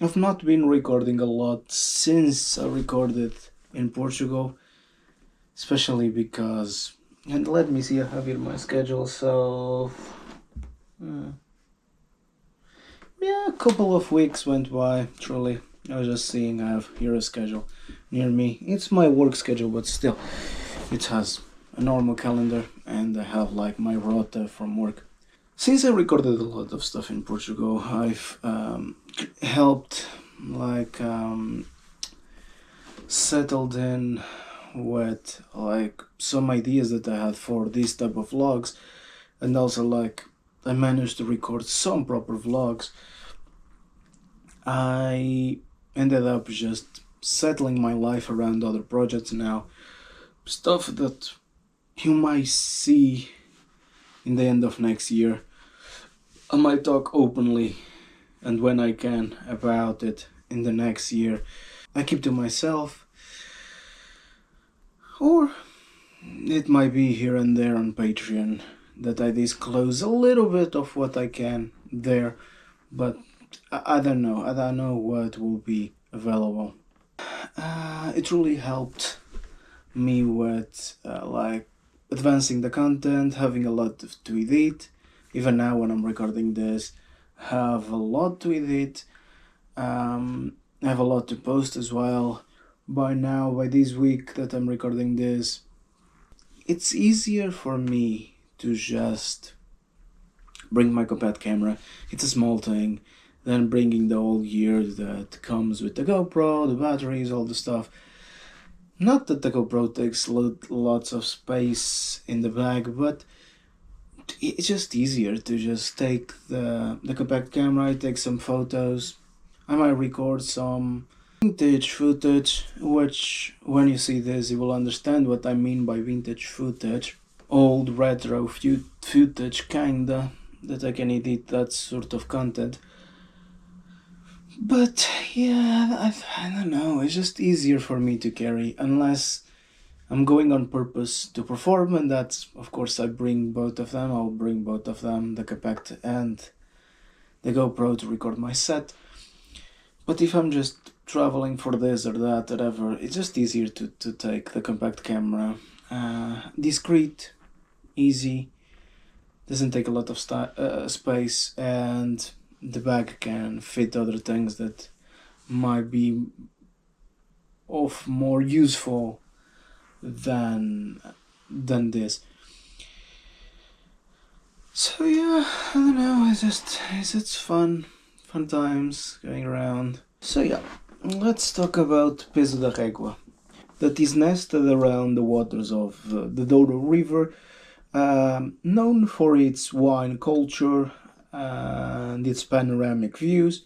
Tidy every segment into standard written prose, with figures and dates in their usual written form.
I've not been recording a lot since I recorded in Portugal, especially because, and let me see, I have here my schedule, so yeah, a couple of weeks went by, truly. I was just seeing, I have here a schedule near me. It's my work schedule, but still, it has a normal calendar, and I have like my rota from work. Since I recorded a lot of stuff in Portugal, I've helped like settled in with like some ideas that I had for this type of vlogs, and also like I managed to record some proper vlogs. I ended up just settling my life around other projects now, stuff that you might see in the end of next year. I might talk openly and when I can about it in the next year. I keep to myself, or it might be here and there on Patreon that I disclose a little bit of what I can there, but I don't know. I don't know what will be available. It really helped me with like advancing the content, having a lot to edit. Even now when I'm recording this, have a lot to edit. I have a lot to post as well. By now, by this week that I'm recording this, it's easier for me to just bring my compact camera. It's a small thing. Then bringing the whole gear that comes with the GoPro, the batteries, all the stuff. Not that the GoPro takes lots of space in the bag, but it's just easier to just take the compact camera, take some photos. I might record some vintage footage, which when you see this you will understand what I mean by vintage footage. Old retro footage kinda, that I can edit that sort of content. But yeah, I don't know, it's just easier for me to carry, unless I'm going on purpose to perform, and that's, of course, I bring both of them. I'll bring both of them, the compact and the GoPro, to record my set. But if I'm just traveling for this or that, whatever, it's just easier to take the compact camera. Discreet, easy, doesn't take a lot of space, and the bag can fit other things that might be of more useful than this. So yeah, I don't know, it's fun times going around. So yeah, let's talk about Peso da Régua, that is nested around the waters of the Douro River, known for its wine culture and its panoramic views.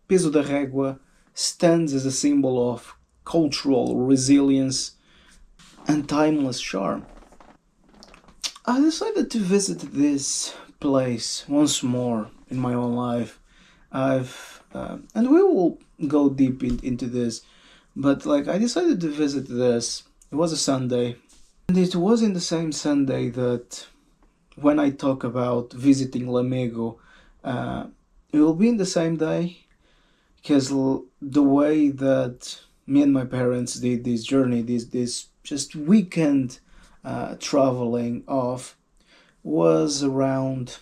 Peso da Régua stands as a symbol of cultural resilience and timeless charm. I decided to visit this place once more in my own life. And we will go deep into this, but like I decided to visit this. It was a Sunday, and it was in the same Sunday that when I talk about visiting Lamego, it will be in the same day, because the way that me and my parents did this journey, this just weekend traveling off, was around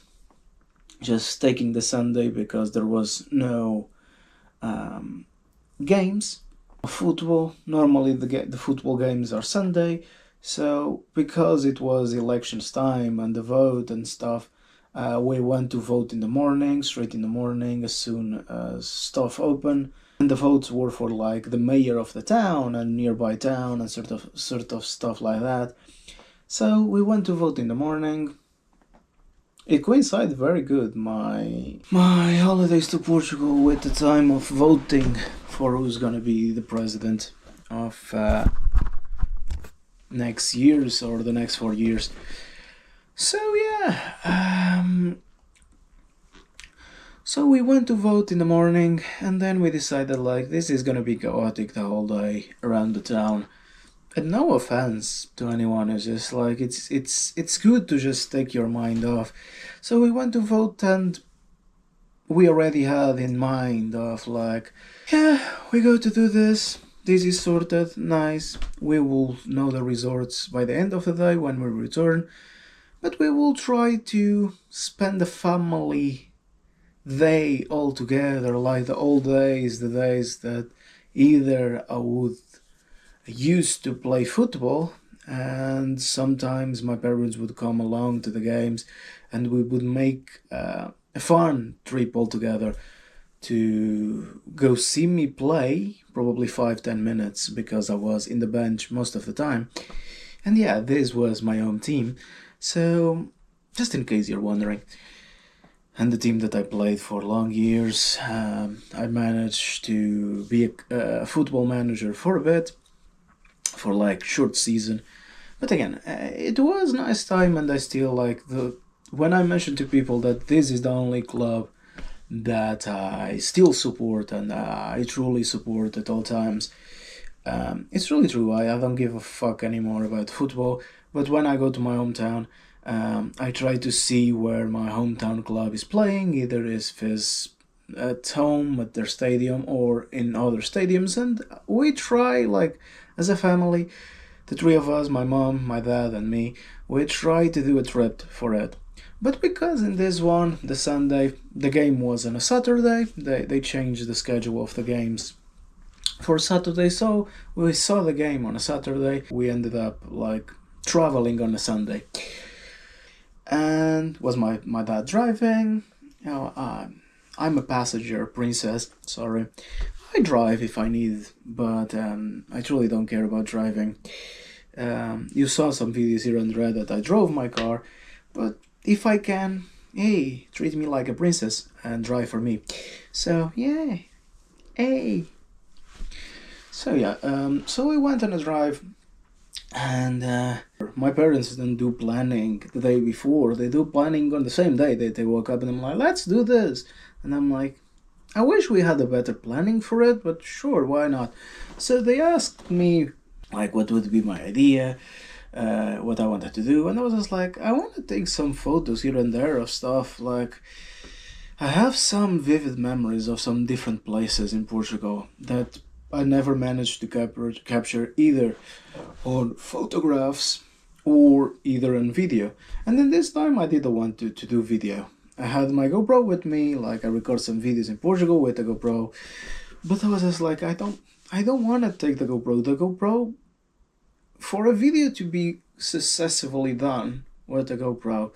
just taking the Sunday, because there was no games of football. Normally the football games are Sunday, so because it was elections time and the vote and stuff, we went to vote in the morning, straight in the morning, as soon as stuff open. And the votes were for like the mayor of the town and nearby town and sort of stuff like that. So we went to vote in the morning. It coincided very good, my holidays to Portugal, with the time of voting for who's gonna be the president of next years, or the next 4 years. So yeah, so we went to vote in the morning, and then we decided like this is gonna be chaotic the whole day around the town. And no offense to anyone, it's just like it's good to just take your mind off. So we went to vote, and we already had in mind of like, yeah, we go to do this. This is sorted, nice. We will know the resorts by the end of the day when we return. But we will try to spend the family day all together, like the old days, the days that either I would used to play football, and sometimes my parents would come along to the games, and we would make a fun trip all together to go see me play, probably 5-10 minutes because I was in the bench most of the time. And yeah, this was my home team. So, just in case you're wondering, and the team that I played for long years, I managed to be a football manager for a bit, for like short season. But again, it was nice time, and I still like the. When I mention to people that this is the only club that I still support and I truly support at all times, it's really true. I don't give a fuck anymore about football. But when I go to my hometown, I try to see where my hometown club is playing, either if it's at home at their stadium or in other stadiums, and we try, like, as a family, the three of us, my mom, my dad, and me, we try to do a trip for it. But because in this one, the Sunday, the game was on a Saturday, they changed the schedule of the games for Saturday, so we saw the game on a Saturday. We ended up like traveling on a Sunday. And was my dad driving? You know, I'm a passenger princess, sorry. I drive if I need, but I truly don't care about driving. You saw some videos here and there that I drove my car, but if I can, hey, treat me like a princess and drive for me. So yeah, hey. So yeah, so we went on a drive, and my parents didn't do planning the day before. They do planning on the same day. They woke up and I'm like, let's do this, and I'm like, I wish we had a better planning for it, but sure, why not? So they asked me like what would be my idea, what I wanted to do, and I was just like, I want to take some photos here and there of stuff. Like, I have some vivid memories of some different places in Portugal that I never managed to capture either on photographs or either on video. And then this time I didn't want to do video. I had my GoPro with me, like I record some videos in Portugal with the GoPro, but I was just like, I don't want to take the GoPro. The GoPro, for a video to be successfully done with the GoPro,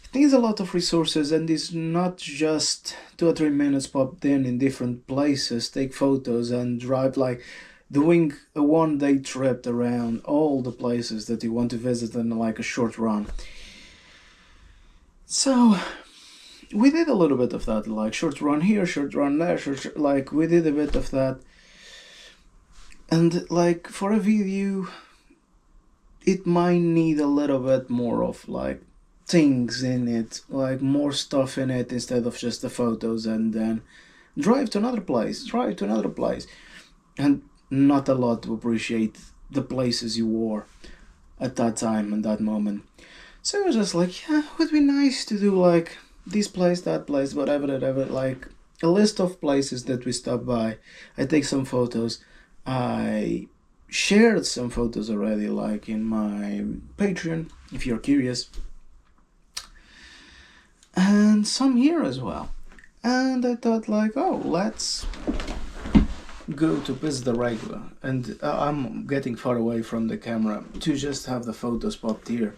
it needs a lot of resources, and it's not just 2 or 3 minutes popped in different places, take photos and drive, like doing a 1 day trip around all the places that you want to visit in like a short run. So we did a little bit of that, like short run here, short run there, like we did a bit of that. And like for a video, it might need a little bit more of like things in it, like more stuff in it instead of just the photos, and then drive to another place, and not a lot to appreciate the places you were at that time and that moment. So it was just like, yeah, it would be nice to do like this place, that place, whatever, like a list of places that we stop by. I take some photos. I shared some photos already, like in my Patreon, if you're curious. And some here as well. And I thought like, oh, let's go to Peso da Régua. And I'm getting far away from the camera to just have the photos popped here.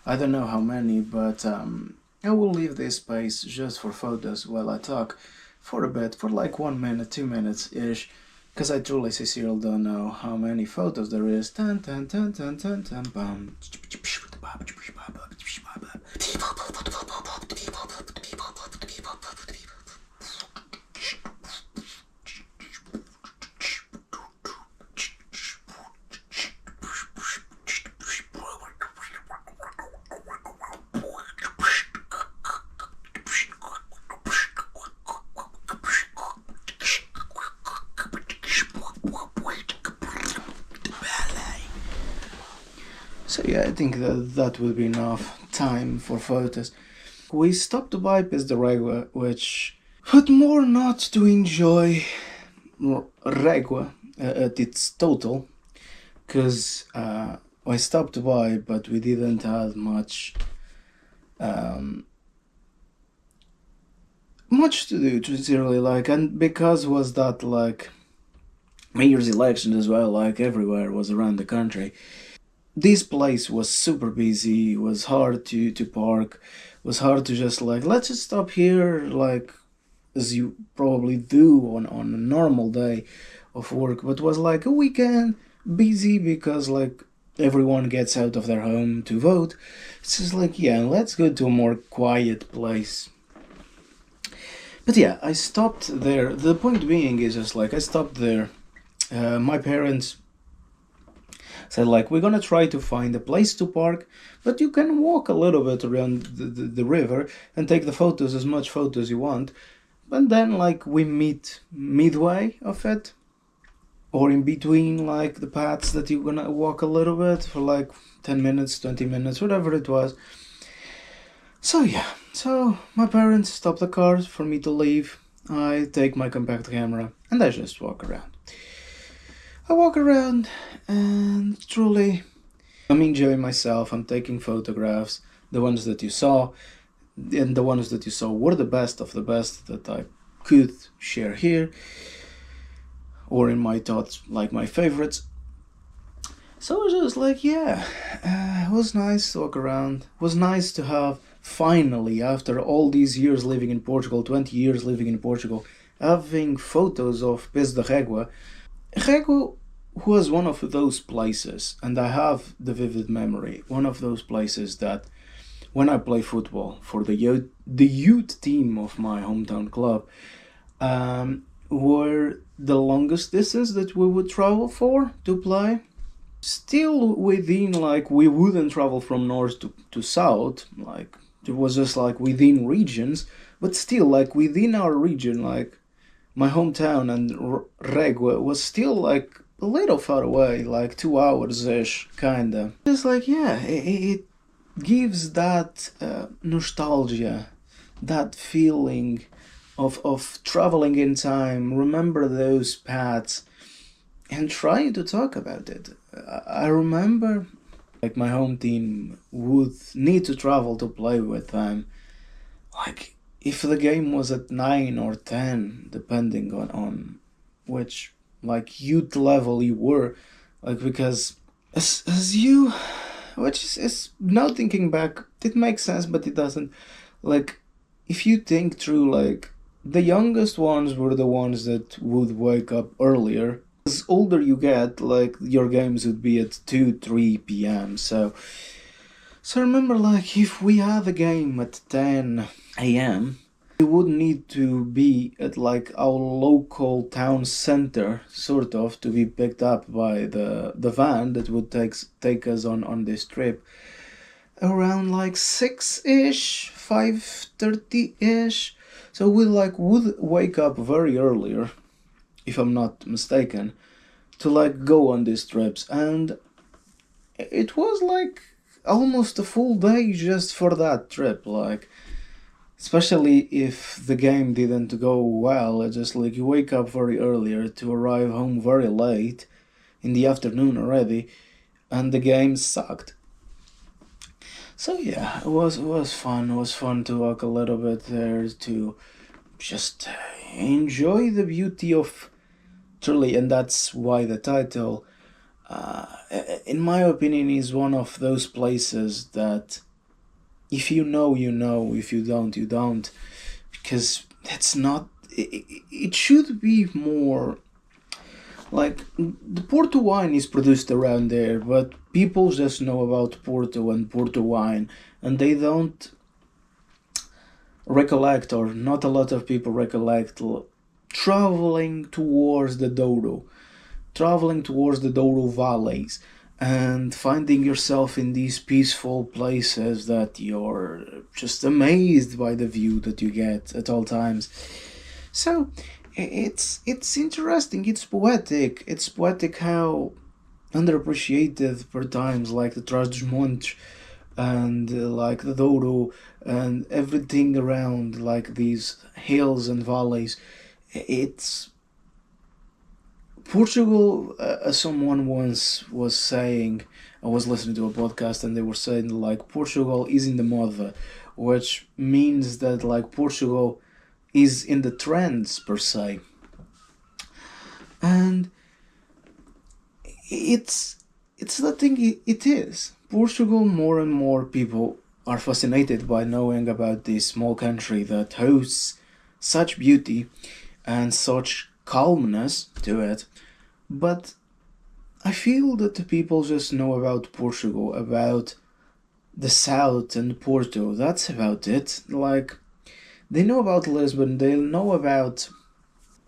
I don't know how many, but I will leave this space just for photos while I talk for a bit, for like 1 minute, 2 minutes ish, because I truly sincerely don't know how many photos there is. Dun, dun, dun, dun, dun, dun, bum. So yeah, I think that will be enough time for photos. We stopped by Peso da Régua, but more not to enjoy Régua at its total, because I stopped by, but we didn't have much to do, sincerely, like, and because was that like mayor's election as well, like everywhere was around the country. This place was super busy, was hard to park, was hard to just like, let's just stop here, like as you probably do on a normal day of work, but was like a weekend, busy because like everyone gets out of their home to vote. It's just like, yeah, let's go to a more quiet place. But yeah, I stopped there. The point being is just like I stopped there. My parents said like, we're gonna try to find a place to park, but you can walk a little bit around the river and take the photos, as much photos you want. And then like we meet midway of it, or in between like the paths that you're gonna walk a little bit for like 10 minutes, 20 minutes, whatever it was. So yeah, so my parents stop the car for me to leave. I take my compact camera and I just walk around. I walk around and truly I'm enjoying myself. I'm taking photographs, the ones that you saw, and the ones that you saw were the best of the best that I could share here, or in my thoughts, like my favorites. So it was just like, yeah, it was nice to walk around. It was nice to have, finally, after all these years living in Portugal, 20 years living in Portugal, having photos of Peso da Régua. Régua was one of those places, and I have the vivid memory, one of those places that when I play football for the youth team of my hometown club, were the longest distance that we would travel for to play. Still within, like, we wouldn't travel from north to south, like, it was just like within regions, but still, like, within our region, like, my hometown and Régua was still, like, a little far away, like 2 hours-ish, kinda. Just like, yeah, it gives that nostalgia, that feeling of traveling in time, remember those paths, and trying to talk about it. I remember, like, my home team would need to travel to play with them. Like, if the game was at 9 or 10, depending on which, like, youth level you were, like, because as you, which is now thinking back, it makes sense, but it doesn't. Like, if you think through, like, the youngest ones were the ones that would wake up earlier. As older you get, like, your games would be at 2-3 p.m. So remember, like, if we had a game at 10 a.m., we would need to be at, like, our local town center, sort of, to be picked up by the van that would take us on this trip around, like, 6-ish, 5:30-ish. So we, like, would wake up very earlier, if I'm not mistaken, to, like, go on these trips. And it was, like, almost a full day just for that trip, like, especially if the game didn't go well. It's just like you wake up very earlier to arrive home very late in the afternoon already, and the game sucked. So yeah, it was fun. It was fun to walk a little bit there, to just enjoy the beauty of truly, and that's why the title, in my opinion, is one of those places that if you know, you know, if you don't, you don't, because it's not, it should be more like, the Porto wine is produced around there, but people just know about Porto and Porto wine, and they don't recollect, or not a lot of people recollect, traveling towards the Douro, traveling towards the Douro valleys, and finding yourself in these peaceful places that you're just amazed by the view that you get at all times. So it's interesting, it's poetic how underappreciated per times, like the Trás dos Montes and like the Douro and everything around, like these hills and valleys. It's Portugal, as someone once was saying, I was listening to a podcast and they were saying like Portugal is in the moda, which means that like Portugal is in the trends per se. And it's the thing it is. Portugal, more and more people are fascinated by knowing about this small country that hosts such beauty and such calmness to it. But I feel that the people just know about Portugal, about the south and Porto. That's about it. Like, they know about Lisbon, they know about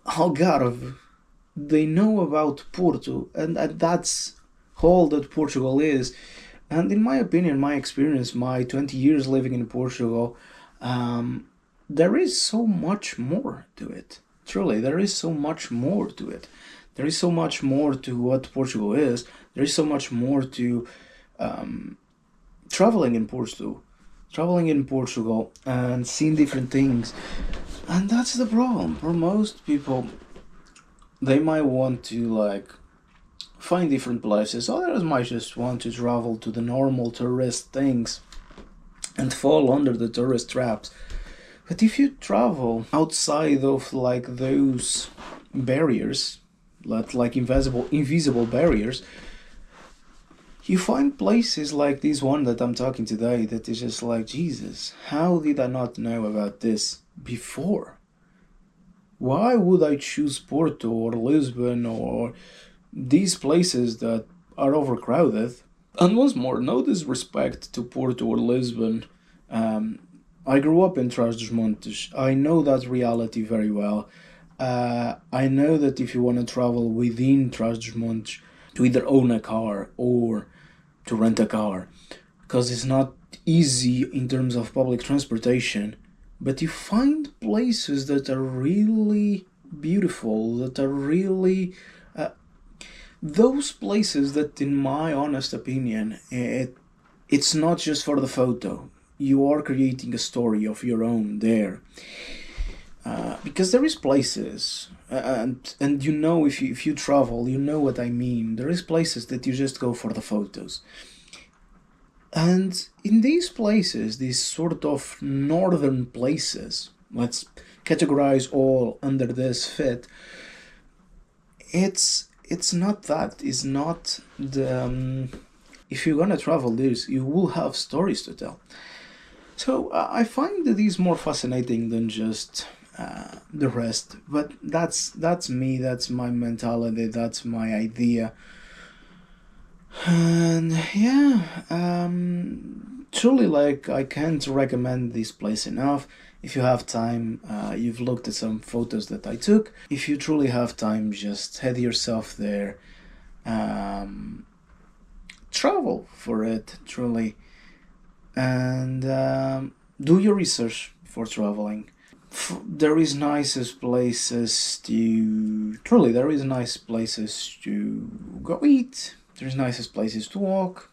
Algarve, they know about Porto, and that's all that Portugal is. And in my opinion, my experience, my 20 years living in Portugal, there is so much more to it. Truly, there is so much more to it. There is so much more to what Portugal is. There is so much more to um, traveling in Portugal. Traveling in Portugal and seeing different things. And that's the problem. For most people, they might want to like find different places. Others might just want to travel to the normal tourist things and fall under the tourist traps. But if you travel outside of like those barriers, like invisible barriers, you find places like this one that I'm talking today that is just like, Jesus, how did I not know about this before? Why would I choose Porto or Lisbon or these places that are overcrowded? And once more, no disrespect to Porto or Lisbon. Um, I grew up in Trás-os-Montes. I know that reality very well. I know that if you want to travel within Trás-os-Montes, to either own a car or to rent a car, because it's not easy in terms of public transportation, but you find places that are really beautiful, that are really those places that, in my honest opinion, it's not just for the photo. You are creating a story of your own there. Because there is places, and you know, if you travel, you know what I mean. There is places that you just go for the photos. And in these places, these sort of northern places, let's categorize all under this fit, it's not that. It's not the if you're gonna travel this, you will have stories to tell. So I find these more fascinating than just the rest. But that's me. That's my mentality. That's my idea. And yeah, truly, like, I can't recommend this place enough. If you have time, you've looked at some photos that I took. If you truly have time, just head yourself there. Um, Travel for it, truly, and do your research for traveling. There is nicest places to truly. There is nice places to go eat. There's nicest places to walk.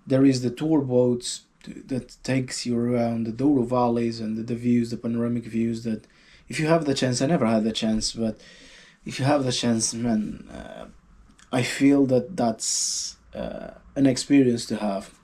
There is the tour boats that takes you around the Douro valleys and the views, the panoramic views. That if you have the chance, I never had the chance, but if you have the chance, man, I feel that that's an experience to have.